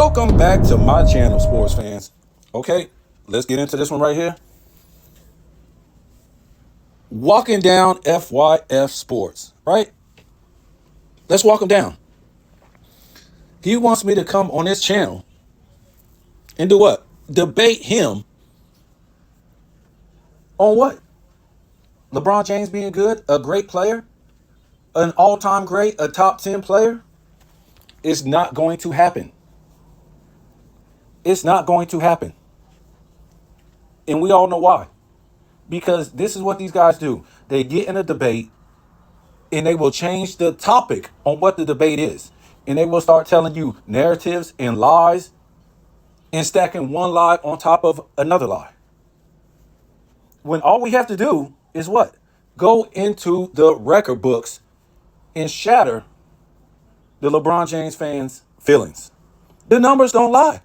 Welcome back to my channel, sports fans. Okay, let's get into this one right here. Walking down FYF Sports, right? Let's walk him down. He wants me to come on his channel and do what? Debate him on what? LeBron James being good, a great player, an all-time great, a top 10 player? It's not going to happen. It's not going to happen. And we all know why. Because this is what these guys do. They get in a debate and they will change the topic on what the debate is. And they will start telling you narratives and lies and stacking one lie on top of another lie. When all we have to do is what? Go into the record books and shatter the LeBron James fans' feelings. The numbers don't lie.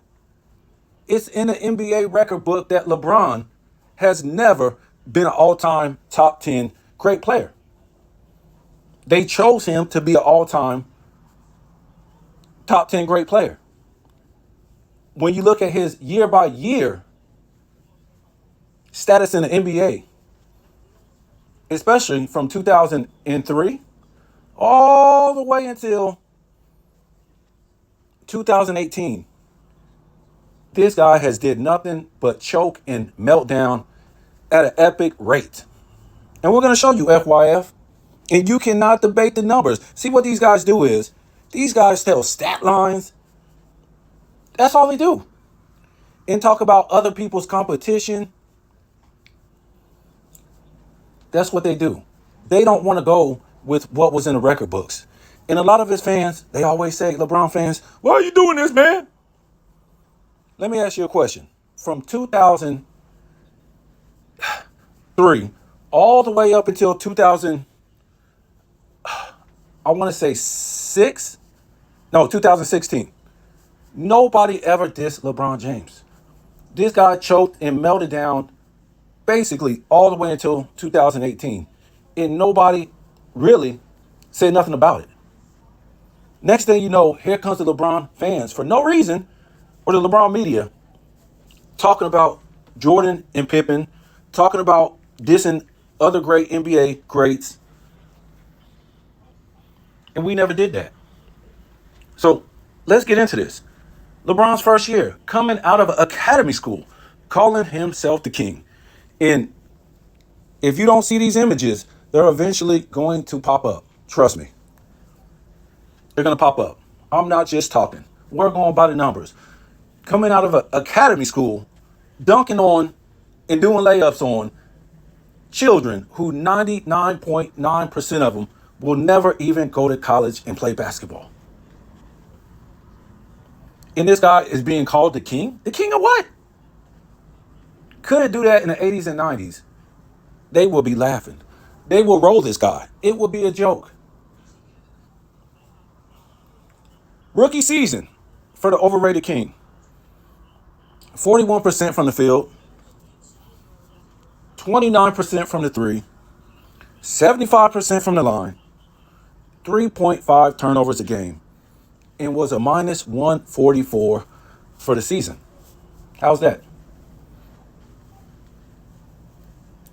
It's in the NBA record book that LeBron has never been an all-time top 10 great player. They chose him to be an all-time top 10 great player. When you look at his year-by-year status in the NBA, especially from 2003 all the way until 2018, this guy has did nothing but choke and meltdown at an epic rate. And we're going to show you FYF. And you cannot debate the numbers. See, what these guys do is, these guys tell stat lines. That's all they do. And talk about other people's competition. That's what they do. They don't want to go with what was in the record books. And a lot of his fans, they always say, LeBron fans, why are you doing this, man? Let me ask you a question. From 2003 all the way up until 2016, nobody ever dissed LeBron James. This guy choked and melted down basically all the way until 2018. And nobody really said nothing about it. Next thing you know, here comes the LeBron fans for no reason, or the LeBron media, talking about Jordan and Pippen, talking about dissing other great NBA greats. And we never did that. So let's get into this. LeBron's first year, coming out of academy school, calling himself the king. And if you don't see these images, they're eventually going to pop up. Trust me. They're going to pop up. I'm not just talking. We're going by the numbers. Coming out of academy school, dunking on and doing layups on children who 99.9% of them will never even go to college and play basketball. And this guy is being called the king? The king of what? Couldn't do that in the 80s and 90s. They will be laughing. They will roll this guy. It will be a joke. Rookie season for the overrated king. 41% from the field. 29% from the three. 75% from the line. 3.5 turnovers a game. And was a minus 144 for the season. How's that?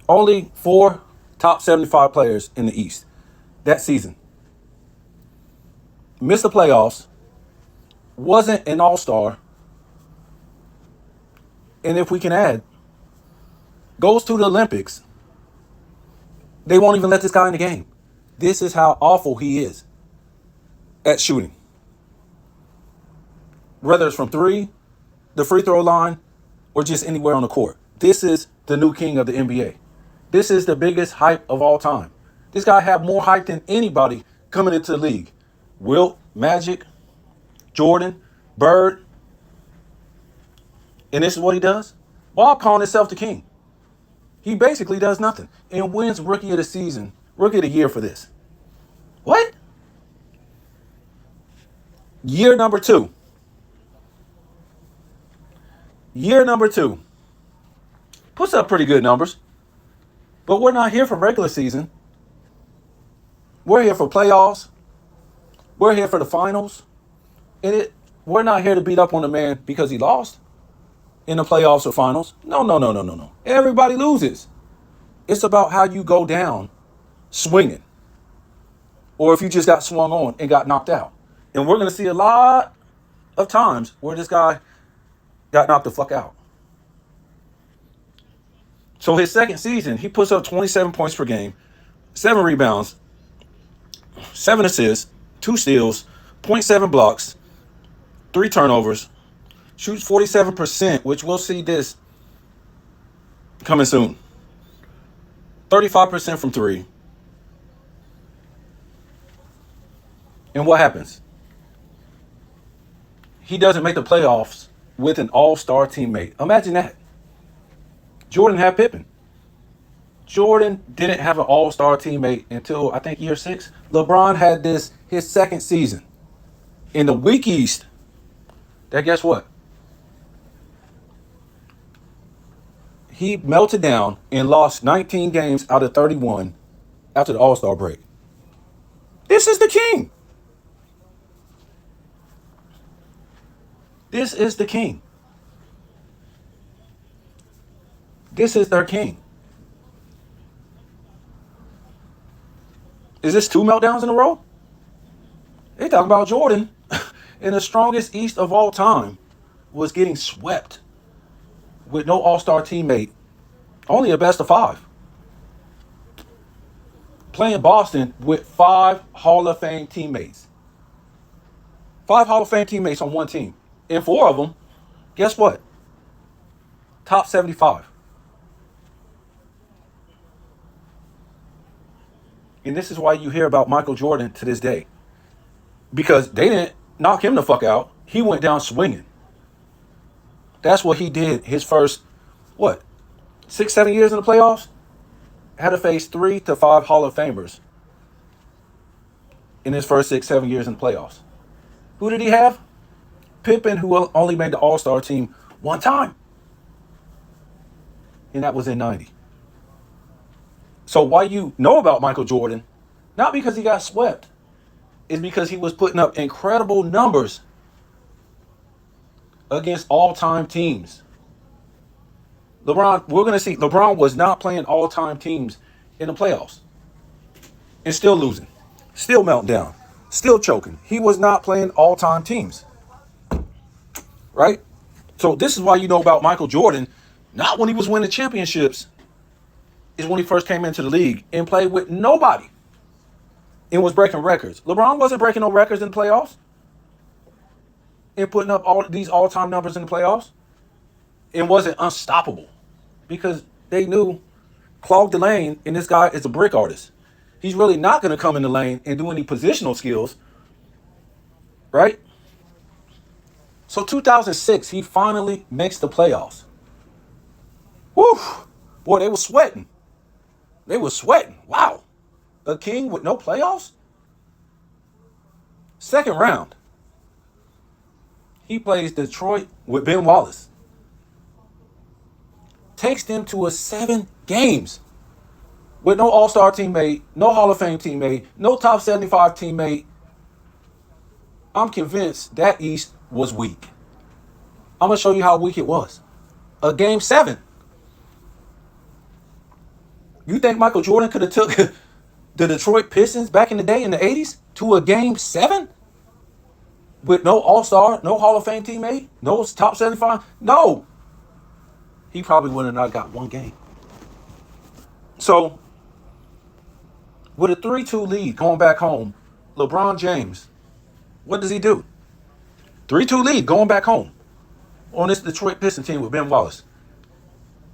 Only 4 top 75 players in the East that season. Missed the playoffs. Wasn't an all-star. And if we can add, goes to the Olympics. They won't even let this guy in the game. This is how awful he is at shooting. Whether it's from three, the free throw line, or just anywhere on the court. This is the new king of the NBA. This is the biggest hype of all time. This guy had more hype than anybody coming into the league. Wilt, Magic, Jordan, Bird. And this is what he does? While calling himself the king. He basically does nothing and wins rookie of the season, rookie of the year for this. What? Year number two. Puts up pretty good numbers. But we're not here for regular season. We're here for playoffs. We're here for the finals. And We're not here to beat up on the man because he lost in the playoffs or finals. No, no, no, no, no, no. Everybody loses. It's about how you go down swinging, or if you just got swung on and got knocked out. And we're going to see a lot of times where this guy got knocked the fuck out. So his second season, he puts up 27 points per game, 7 rebounds, 7 assists, 2 steals, 0.7 blocks, 3 turnovers, shoots 47%, which we'll see this coming soon. 35% from 3. And what happens? He doesn't make the playoffs with an all-star teammate. Imagine that. Jordan had Pippen. Jordan didn't have an all-star teammate until, I think, year 6. LeBron had this his second season in the weak East. That guess what? He melted down and lost 19 games out of 31 after the all-star break. This is the king. This is the king. This is their king. Is this 2 meltdowns in a row? They talking about Jordan in the strongest East of all time was getting swept with no all-star teammate, only a best of 5. Playing Boston with 5 Hall of Fame teammates. 5 Hall of Fame teammates on one team. And 4 of them, guess what? Top 75. And this is why you hear about Michael Jordan to this day. Because they didn't knock him the fuck out. He went down swinging. That's what he did his first, 6, 7 years in the playoffs? Had to face 3 to 5 Hall of Famers in his first 6, 7 years in the playoffs. Who did he have? Pippen, who only made the all-star team 1 time. And that was in 90. So why you know about Michael Jordan, not because he got swept, is because he was putting up incredible numbers against all-time teams. LeBron, we're going to see, LeBron was not playing all-time teams in the playoffs. And still losing. Still melting down. Still choking. He was not playing all-time teams. Right? So this is why you know about Michael Jordan, not when he was winning championships, is when he first came into the league and played with nobody and was breaking records. LeBron wasn't breaking no records in the playoffs and putting up all these all-time numbers in the playoffs and wasn't unstoppable because they knew clog the lane and this guy is a brick artist. He's really not going to come in the lane and do any positional skills, right? So 2006, he finally makes the playoffs. Woo! Boy, they were sweating. They were sweating. Wow. A king with no playoffs? Second round. He plays Detroit with Ben Wallace. Takes them to a 7 games with no all-star teammate, no Hall of Fame teammate, no top 75 teammate. I'm convinced that East was weak. I'm going to show you how weak it was. A game 7. You think Michael Jordan could have took the Detroit Pistons back in the day in the 80s to a game 7? With no all-star, no Hall of Fame teammate, no top 75? No. He probably would have not got 1 game. So, with a 3-2 lead going back home, LeBron James, what does he do? 3-2 lead going back home on this Detroit Pistons team with Ben Wallace.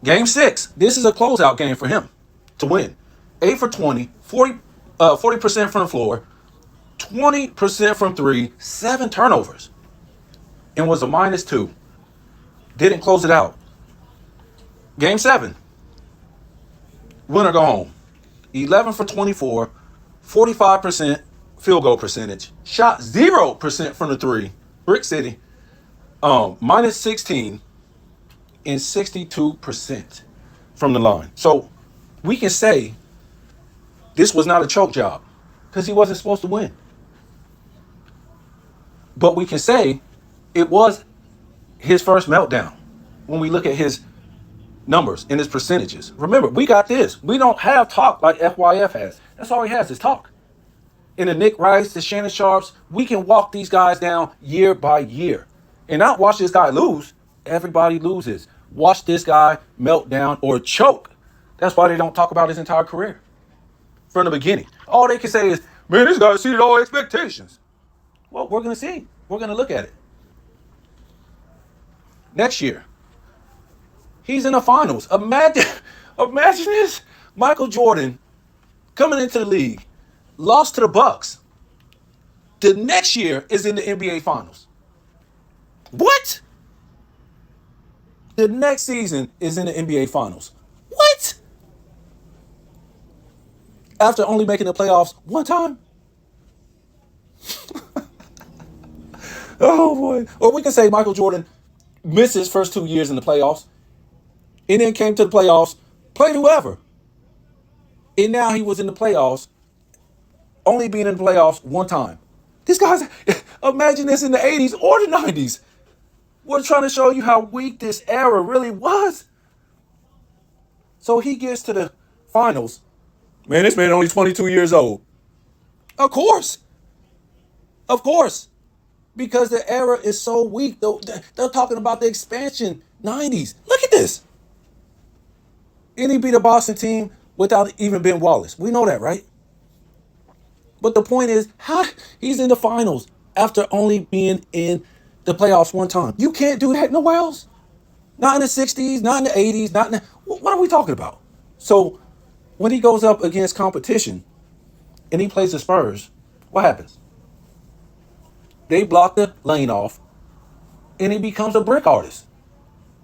Game 6, this is a closeout game for him to win. 8 for 20, 40% from the floor, 20% from 3, 7 turnovers, and was a -2. Didn't close it out. Game 7, winner go home. 11 for 24, 45% field goal percentage, shot 0% from the 3, Brick City, -16, and 62% from the line. So we can say this was not a choke job because he wasn't supposed to win. But we can say It was his first meltdown when we look at his numbers and his percentages. Remember, we got this. We don't have talk like FYF has. That's all he has is talk. In the Nick Rice, the Shannon Sharps, we can walk these guys down year by year. And not watch this guy lose. Everybody loses. Watch this guy melt down or choke. That's why they don't talk about his entire career from the beginning. All they can say is, man, this guy exceeded all expectations. Well, we're going to see. We're going to look at it. Next year, he's in the finals. Imagine this. Michael Jordan coming into the league, lost to the Bucks. The next year is in the NBA Finals. What? The next season is in the NBA Finals. What? After only making the playoffs one time? Oh, boy. Or we can say Michael Jordan missed his first 2 years in the playoffs and then came to the playoffs, played whoever. And now he was in the playoffs, only being in the playoffs one time. This guy's, imagine this in the 80s or the 90s. We're trying to show you how weak this era really was. So he gets to the finals. Man, this man only 22 years old. Of course. Of course. Because the era is so weak. They're talking about the expansion 90s. Look at this. And he beat a Boston team without even Ben Wallace. We know that, right? But the point is, how he's in the finals after only being in the playoffs one time. You can't do that nowhere else. Not in the 60s, not in the 80s, not in the... What are we talking about? So when he goes up against competition and he plays the Spurs, what happens? They block the lane off and he becomes a brick artist.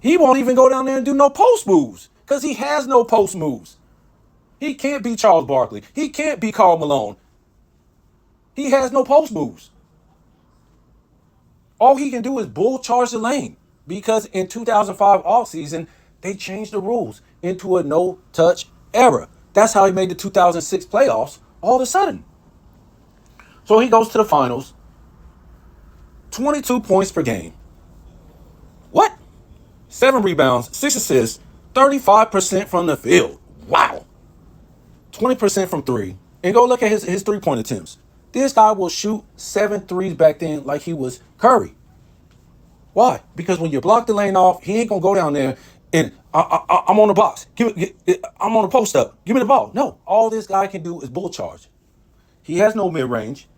He won't even go down there and do no post moves because he has no post moves. He can't be Charles Barkley. He can't be Karl Malone. He has no post moves. All he can do is bull charge the lane because in 2005 offseason, they changed the rules into a no-touch era. That's how he made the 2006 playoffs all of a sudden. So he goes to the finals, 22 points per game. What? 7 rebounds, 6 assists, 35% from the field. Wow. 20% from 3. And go look at his three-point attempts. This guy will shoot 7 threes back then like he was Curry. Why? Because when you block the lane off, he ain't going to go down there and I'm on the box. I'm on the post up. Give me the ball. No. All this guy can do is bull charge. He has no mid-range,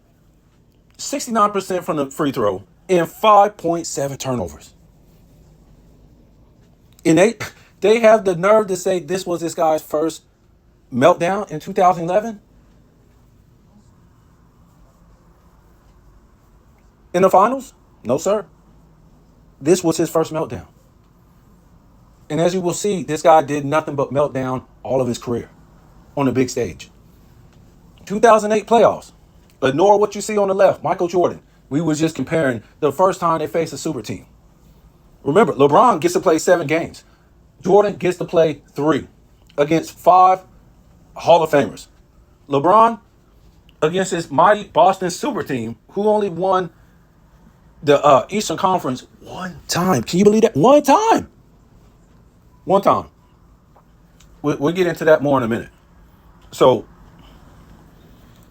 69% from the free throw, and 5.7 turnovers. And they have the nerve to say this was this guy's first meltdown in 2011. In the finals? No, sir. This was his first meltdown. And as you will see, this guy did nothing but meltdown all of his career on the big stage. 2008 playoffs. Ignore what you see on the left. Michael Jordan. We was just comparing the first time they faced a super team. Remember, LeBron gets to play 7 games. Jordan gets to play 3 against 5 Hall of Famers. LeBron against his mighty Boston super team who only won the Eastern Conference one time. Can you believe that? One time. One time. We'll get into that more in a minute. So,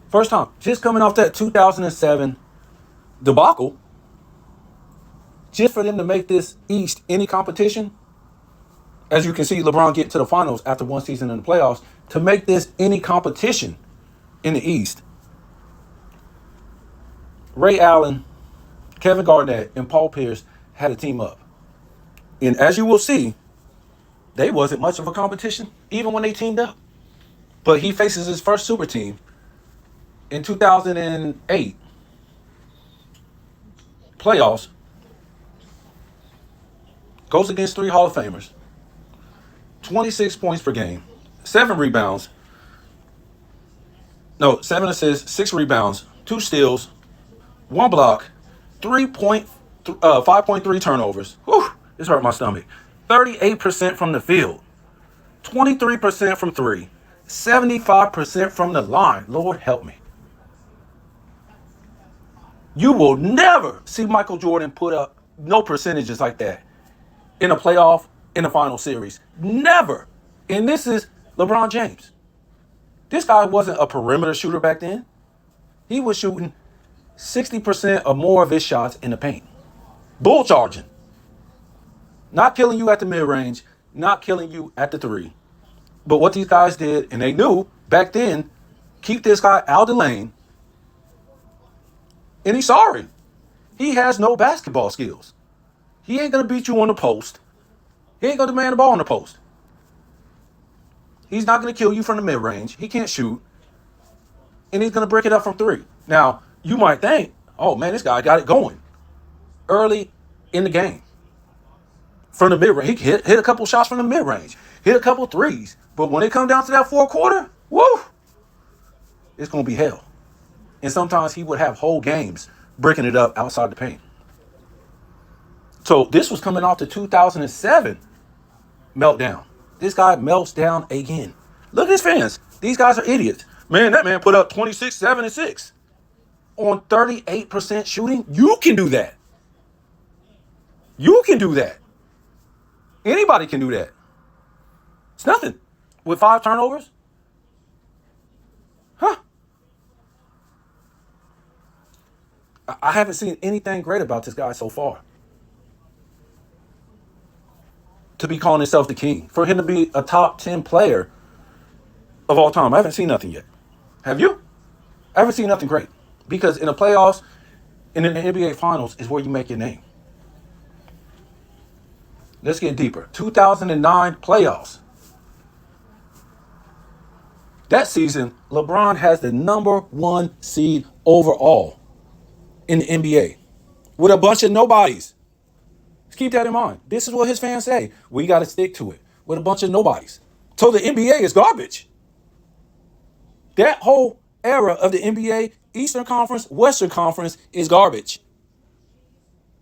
first time. Just coming off that 2007 debacle, just for them to make this East any competition, as you can see, LeBron get to the finals after one season in the playoffs, to make this any competition in the East. Ray Allen, Kevin Garnett, and Paul Pierce had a team up. And as you will see, they wasn't much of a competition, even when they teamed up. But he faces his first super team in 2008 playoffs, goes against 3 Hall of Famers, 26 points per game, 7 rebounds, 7 assists, 6 rebounds, 2 steals, 1 block, 5.3 turnovers. Whew, this hurt my stomach. 38% from the field, 23% from 3, 75% from the line. Lord help me. You will never see Michael Jordan put up no percentages like that in a playoff, in a final series. Never. And this is LeBron James. This guy wasn't a perimeter shooter back then. He was shooting 60% or more of his shots in the paint. Bull charging. Not killing you at the mid-range, not killing you at the three. But what these guys did, and they knew back then, keep this guy out of the lane. And he's sorry. He has no basketball skills. He ain't going to beat you on the post. He ain't going to demand the ball on the post. He's not going to kill you from the mid-range. He can't shoot. And he's going to break it up from three. Now, you might think, oh, man, this guy got it going early in the game. From the mid-range. He hit a couple shots from the mid-range. Hit a couple threes. But when it comes down to that fourth quarter, woo, it's going to be hell. And sometimes he would have whole games breaking it up outside the paint. So this was coming off the 2007 meltdown. This guy melts down again. Look at his fans. These guys are idiots. Man, that man put up 26, 7, and 6 on 38% shooting. You can do that. You can do that. Anybody can do that. It's nothing. With 5 turnovers? Huh? I haven't seen anything great about this guy so far. To be calling himself the king. For him to be a top 10 player of all time. I haven't seen nothing yet. Have you? I haven't seen nothing great. Because in the playoffs and in the NBA Finals is where you make your name. Let's get deeper. 2009 playoffs. That season, LeBron has the number 1 seed overall in the NBA with a bunch of nobodies. Let's keep that in mind. This is what his fans say. We got to stick to it with a bunch of nobodies. So the NBA is garbage. That whole era of the NBA, Eastern Conference, Western Conference, is garbage.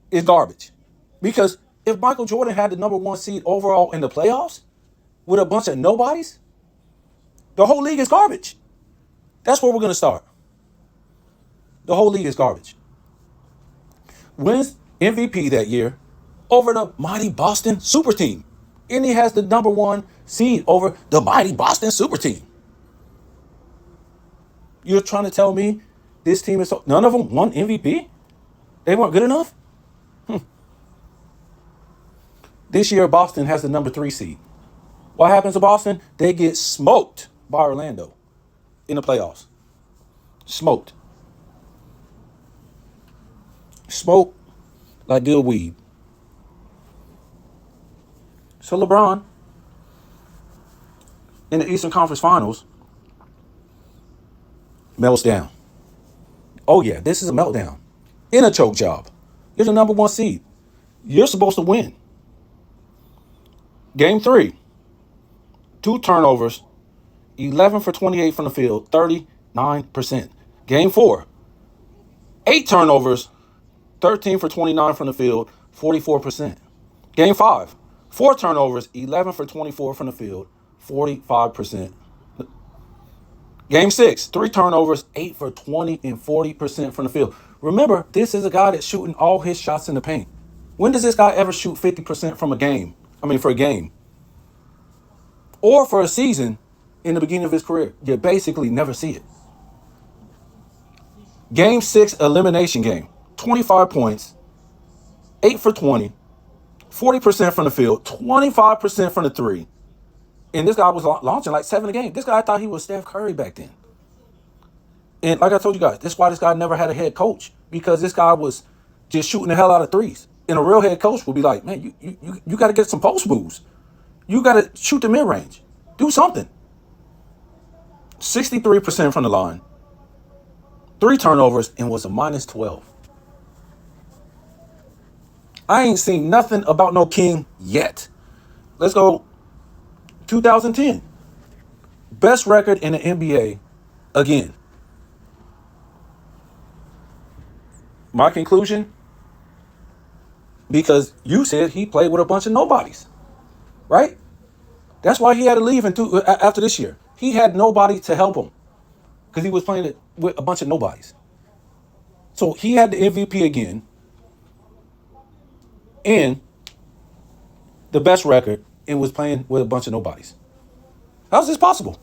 It's garbage. Because if Michael Jordan had the number 1 seed overall in the playoffs with a bunch of nobodies, the whole league is garbage. That's where we're going to start. The whole league is garbage. Wins MVP that year over the mighty Boston super team. And he has the number 1 seed over the mighty Boston super team. You're trying to tell me this team is none of them won MVP? They weren't good enough? This year, Boston has the number 3 seed. What happens to Boston? They get smoked by Orlando in the playoffs. Smoked. Smoked like good weed. So LeBron, in the Eastern Conference Finals, melts down. Oh yeah, this is a meltdown. In a choke job. You're the number 1 seed. You're supposed to win. Game 3, 2 turnovers, 11 for 28 from the field, 39%. Game 4, 8 turnovers, 13 for 29 from the field, 44%. Game 5, 4 turnovers, 11 for 24 from the field, 45%. Game 6, 3 turnovers, 8 for 20 and 40% from the field. Remember, this is a guy that's shooting all his shots in the paint. When does this guy ever shoot 50% from a game? For a game. Or for a season in the beginning of his career. You basically never see it. Game 6 elimination game. 25 points, 8 for 20, 40% from the field, 25% from the three. And this guy was launching like 7 a game. This guy, I thought he was Steph Curry back then. And like I told you guys, this is why this guy never had a head coach. Because this guy was just shooting the hell out of threes. And a real head coach would be like, man, you got to get some post moves. You got to shoot the mid-range. Do something. 63% from the line. 3 turnovers and was a minus 12. I ain't seen nothing about no king yet. Let's go 2010. Best record in the NBA again. My conclusion, because you said he played with a bunch of nobodies, right? That's why he had to leave after this year. He had nobody to help him because he was playing with a bunch of nobodies. So he had the MVP again. and the best record and was playing with a bunch of nobodies. How is this possible?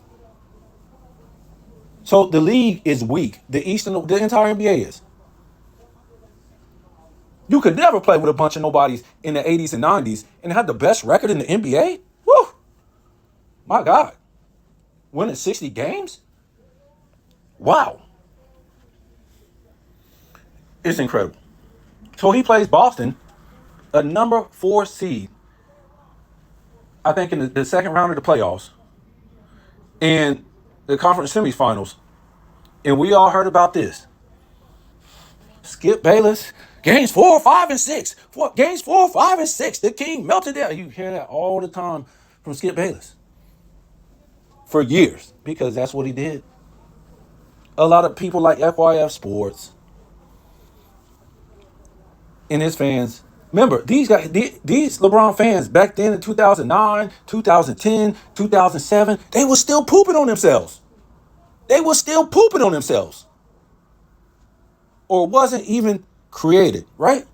So the league is weak. The entire NBA is. You could never play with a bunch of nobodies in the 80s and 90s and have the best record in the NBA? Woo! My God. Winning 60 games? Wow. It's incredible. So he plays Boston, a number 4 seed, I think in the second round of the playoffs, and the conference semifinals. And we all heard about this. Skip Bayless, games 4, 5, and 6. Games 4, 5, and 6. The king melted down. You hear that all the time from Skip Bayless. For years, because that's what he did. A lot of people like FYF Sports and his fans. Remember, these guys, these LeBron fans back then in 2009, 2010, 2007, they were still pooping on themselves. They were still pooping on themselves. Or wasn't even created, right?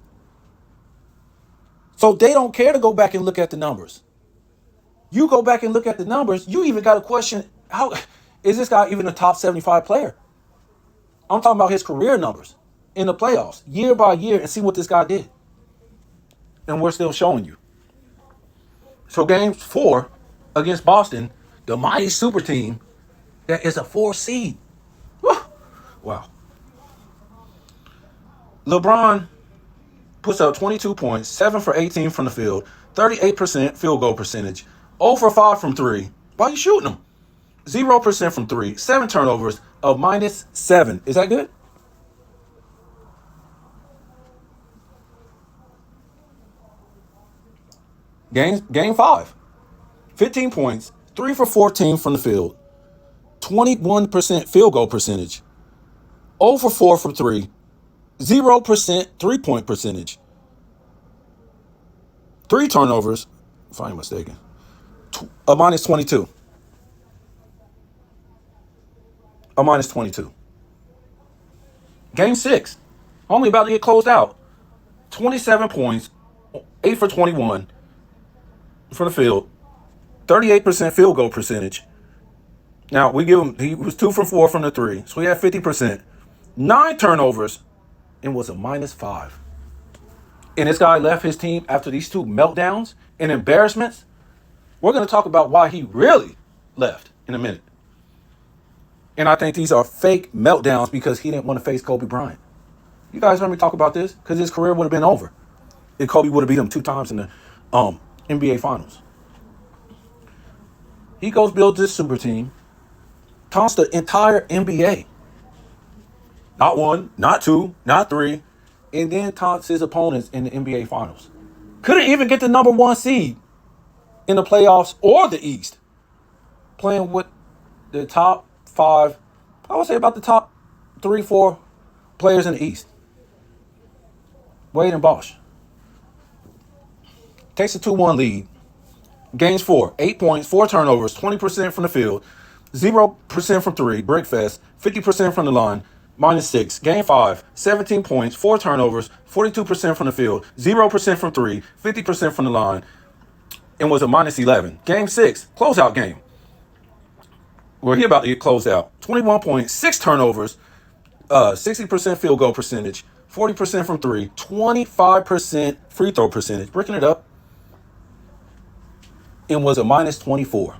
So they don't care to go back and look at the numbers. You go back and look at the numbers, you even got to question, how is this guy even a top 75 player? I'm talking about his career numbers in the playoffs, year by year, and see what this guy did. And we're still showing you. So game 4 against Boston, the mighty super team that is a 4 seed. Woo. Wow. LeBron puts up 22 points, 7 for 18 from the field, 38% field goal percentage, 0 for 5 from 3. Why are you shooting them? 0% from 3, 7 turnovers, a -7. Is that good? Game 5, 15 points, 3 for 14 from the field, 21% field goal percentage, 0 for 4 from 3, 0% three-point percentage, 3 turnovers, if I'm mistaken, a -22. A -22. Game 6, only about to get closed out. 27 points, 8 for 21 from the field, 38% field goal percentage. Now, we give him, he was 2 for 4 from the 3, so he had 50%. 9 turnovers, and was a -5. And this guy left his team after these 2 meltdowns and embarrassments. We're going to talk about why he really left in a minute. And I think these are fake meltdowns because he didn't want to face Kobe Bryant. You guys heard me talk about this? Because his career would have been over if Kobe would have beat him 2 times in the NBA Finals. He goes build this super team, taunts the entire NBA. Not 1, not 2, not 3, and then taunts his opponents in the NBA Finals. Couldn't even get the number 1 seed in the playoffs or the East. Playing with the top 5, I would say about the top 3, 4 players in the East. Wade and Bosch. Takes a 2-1 lead. Games 4, 8 points, 4 turnovers, 20% from the field, 0% from 3, break fast, 50% from the line, -6. Game 5, 17 points, 4 turnovers, 42% from the field, 0% from 3, 50% from the line, and was a -11. Game 6, closeout game. Well, he about to get closed out. 21 points, 6 turnovers, 60% field goal percentage, 40% from 3, 25% free throw percentage, breaking it up, and was a -24.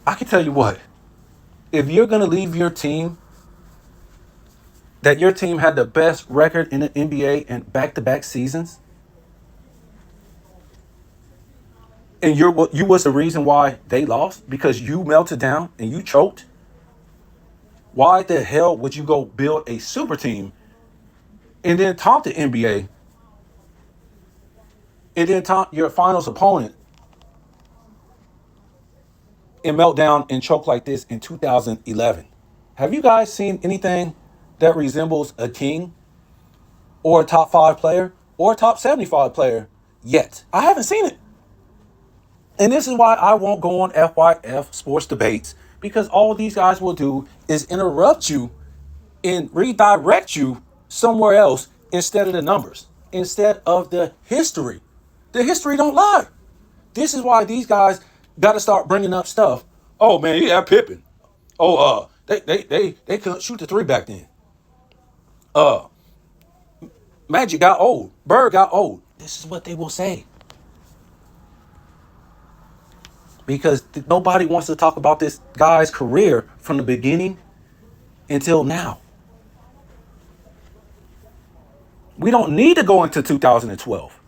I can tell you what, if you're going to leave your team, that your team had the best record in the NBA in back-to-back seasons, and you was the reason why they lost because you melted down and you choked, why the hell would you go build a super team and then taunt the NBA and then taunt your finals opponent and melt down and choke like this in 2011? Have you guys seen anything that resembles a king or a top 5 player or a top 75 player yet? I haven't seen it. And this is why I won't go on FYF Sports Debates, because all these guys will do is interrupt you and redirect you somewhere else instead of the numbers, instead of the history. The history don't lie. This is why these guys got to start bringing up stuff. Oh man, yeah, Pippen. Oh, they couldn't shoot the three back then. Uh, Magic got old. Bird got old. This is what they will say because nobody wants to talk about this guy's career from the beginning until now. We don't need to go into 2012,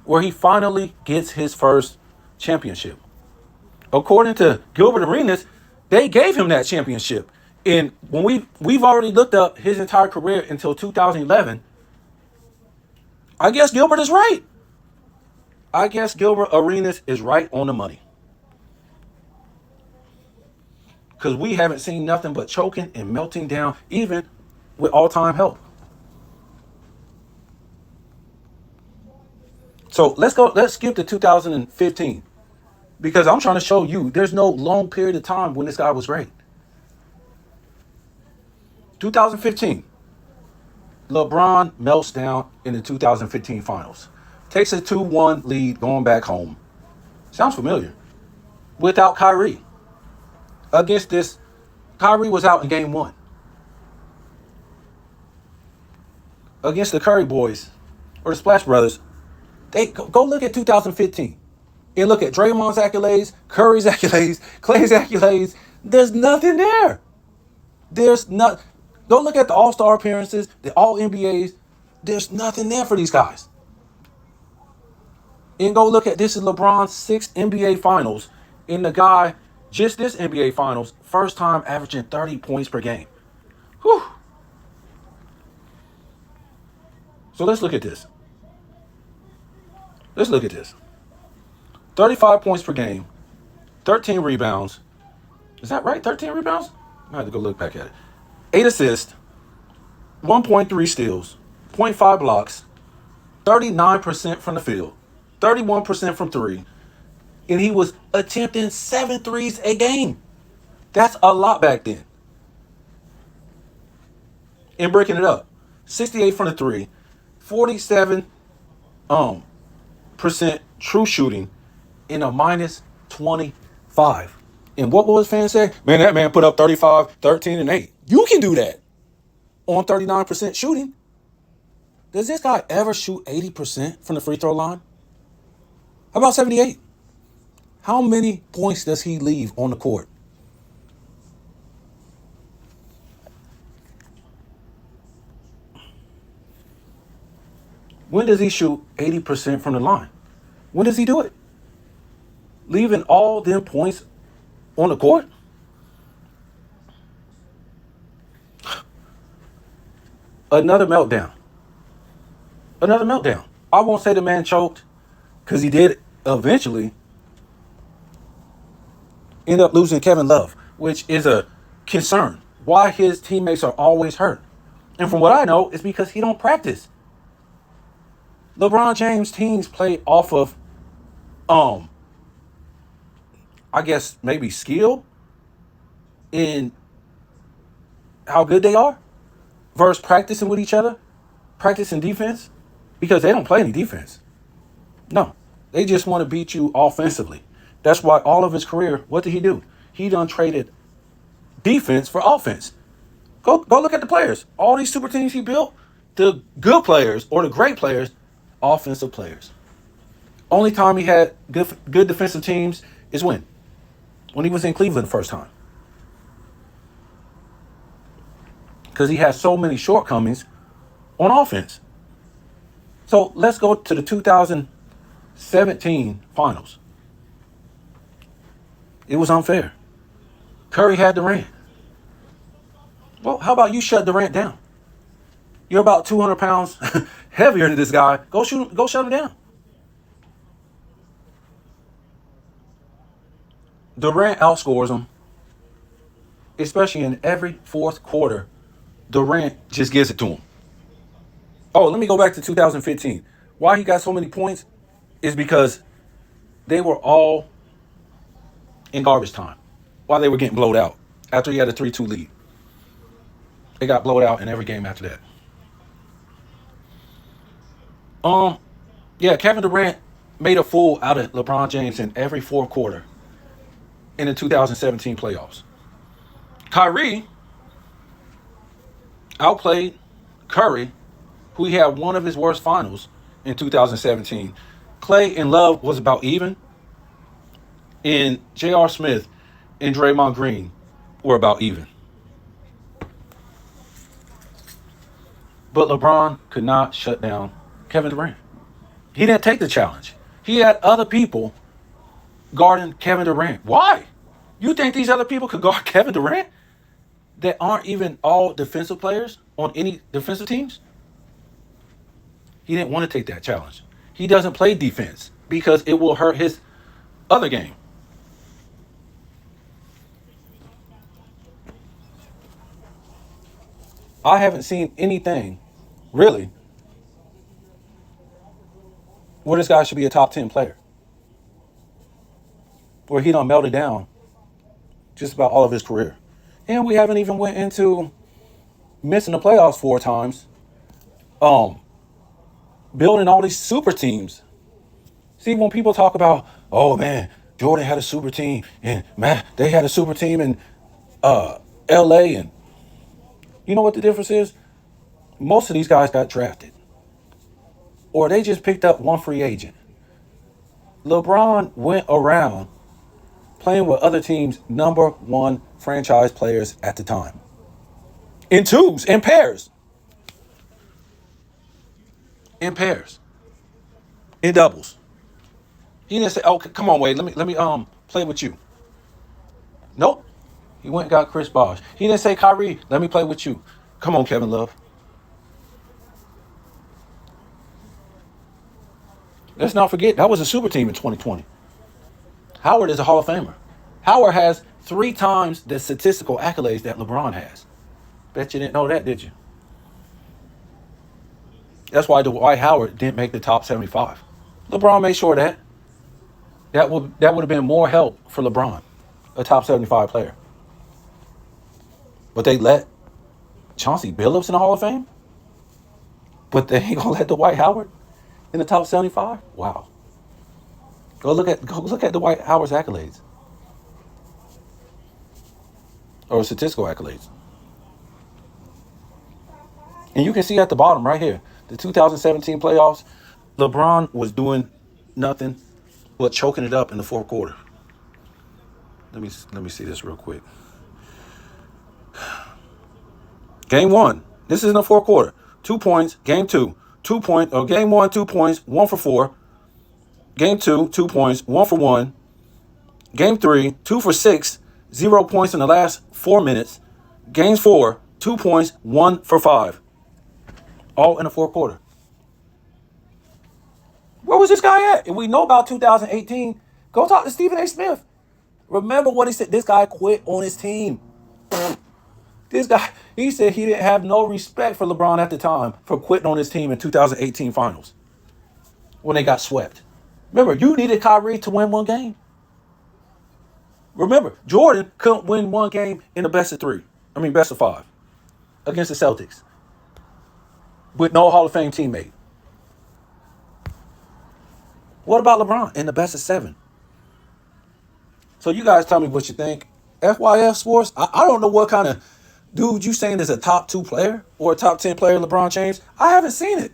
where he finally gets his first championship. According to Gilbert Arenas, they gave him that championship. And when we've already looked up his entire career until 2011, I guess Gilbert is right. I guess Gilbert Arenas is right on the money. Because we haven't seen nothing but choking and melting down, even with all-time help. So let's skip to 2015. Because I'm trying to show you there's no long period of time when this guy was great. 2015. LeBron melts down in the 2015 finals. Takes a 2-1 lead going back home. Sounds familiar. Without Kyrie. Against this, Kyrie was out in game 1. Against the Curry boys, or the Splash Brothers, they go look at 2015. And look at Draymond's accolades, Curry's accolades, Clay's accolades. There's nothing there. There's not. Go look at the All-Star appearances, the All-NBAs. There's nothing there for these guys. And go look at this is LeBron's 6th NBA Finals. And the guy, just this NBA Finals, first time averaging 30 points per game. Whew. So let's look at this. 35 points per game, 13 rebounds. Is that right? 13 rebounds? I have to go look back at it. 8 assists, 1.3 steals, 0.5 blocks, 39% from the field, 31% from 3. And he was attempting 7 threes a game. That's a lot back then. And breaking it up. 68 from the 3, 47% true shooting, in a minus 25. And what will his fans say? Man, that man put up 35, 13, and 8. You can do that on 39% shooting. Does this guy ever shoot 80% from the free throw line? How about 78? How many points does he leave on the court? When does he shoot 80% from the line? When does he do it? Leaving all them points on the court? Another meltdown. I won't say the man choked, because he did eventually end up losing Kevin Love, which is a concern. Why his teammates are always hurt. And from what I know, it's because he don't practice. LeBron James teams play off of I guess maybe skill in how good they are versus practicing with each other, practicing defense, because they don't play any defense. No, they just want to beat you offensively. That's why all of his career, what did he do? He done traded defense for offense. Go look at the players. All these super teams he built, the good players or the great players, offensive players. Only time he had good defensive teams is when he was in Cleveland the first time. Because he has so many shortcomings on offense. So let's go to the 2017 finals. It was unfair. Curry had Durant. Well, how about you shut Durant down? You're about 200 pounds heavier than this guy. Go shut him down. Durant outscores him, especially in every fourth quarter. Durant just gives it to him. Oh, let me go back to 2015. Why he got so many points is because they were all in garbage time while they were getting blowed out after he had a 3-2 lead. They got blown out in every game after that. Yeah, Kevin Durant made a fool out of LeBron James in every fourth quarter in the 2017 playoffs. Kyrie outplayed Curry, who he had one of his worst finals in 2017. Clay and Love was about even, and J.R. Smith and Draymond Green were about even. But LeBron could not shut down Kevin Durant. He didn't take the challenge. He had other people guarding Kevin Durant. Why? You think these other people could guard Kevin Durant that aren't even all defensive players on any defensive teams? He didn't want to take that challenge. He doesn't play defense because it will hurt his other game. I haven't seen anything, really, where this guy should be a top 10 player. Where he done melted down just about all of his career. And we haven't even went into missing the playoffs 4 times. Building all these super teams. See, when people talk about, oh man, Jordan had a super team, and man, they had a super team in LA, and you know what the difference is? Most of these guys got drafted. Or they just picked up one free agent. LeBron went around playing with other teams' number 1 franchise players at the time. In twos, in pairs. In pairs. In doubles. He didn't say, "Oh, come on, Wade, let me play with you." Nope. He went and got Chris Bosh. He didn't say, "Kyrie, let me play with you." Come on, Kevin Love. Let's not forget, that was a super team in 2020. Howard is a Hall of Famer. Howard has 3 times the statistical accolades that LeBron has. Bet you didn't know that, did you? That's why Dwight Howard didn't make the top 75. LeBron made sure that. That would have been more help for LeBron, a top 75 player. But they let Chauncey Billups in the Hall of Fame? But they ain't gonna let Dwight Howard in the top 75? Wow. Go look at Dwight Howard's accolades. Or statistical accolades. And you can see at the bottom right here, the 2017 playoffs, LeBron was doing nothing but choking it up in the fourth quarter. Let me see this real quick. Game 1. This is in the fourth quarter. 2 points. Game 2. 2 points. Or game 1, 2 points. 1 for 4. Game 2, 2 points. 1 for 1. Game 3, 2 for 6. 0 points in the last 4 minutes. Game 4, 2 points. 1 for 5. All in the fourth quarter. Where was this guy at? And we know about 2018. Go talk to Stephen A. Smith. Remember what he said? This guy quit on his team. This guy, he said he didn't have no respect for LeBron at the time for quitting on his team in 2018 finals when they got swept. Remember, you needed Kyrie to win one game. Remember, Jordan couldn't win one game in the best of 5 against the Celtics with no Hall of Fame teammate. What about LeBron in the best of 7? So you guys tell me what you think. FYF Sports, I don't know what kind of dude you saying is a top 2 player or a top 10 player, LeBron James. I haven't seen it.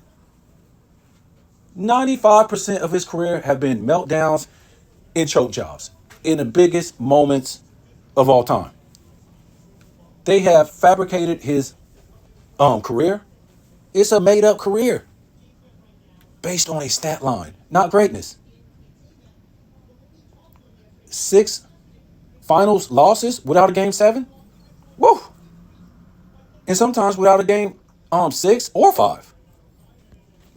95% of his career have been meltdowns and choke jobs in the biggest moments of all time. They have fabricated his career. It's a made-up career based on a stat line, not greatness. 6 finals losses without a game 7. Woo! And sometimes without a game 6 or 5.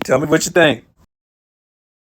Tell me what you think.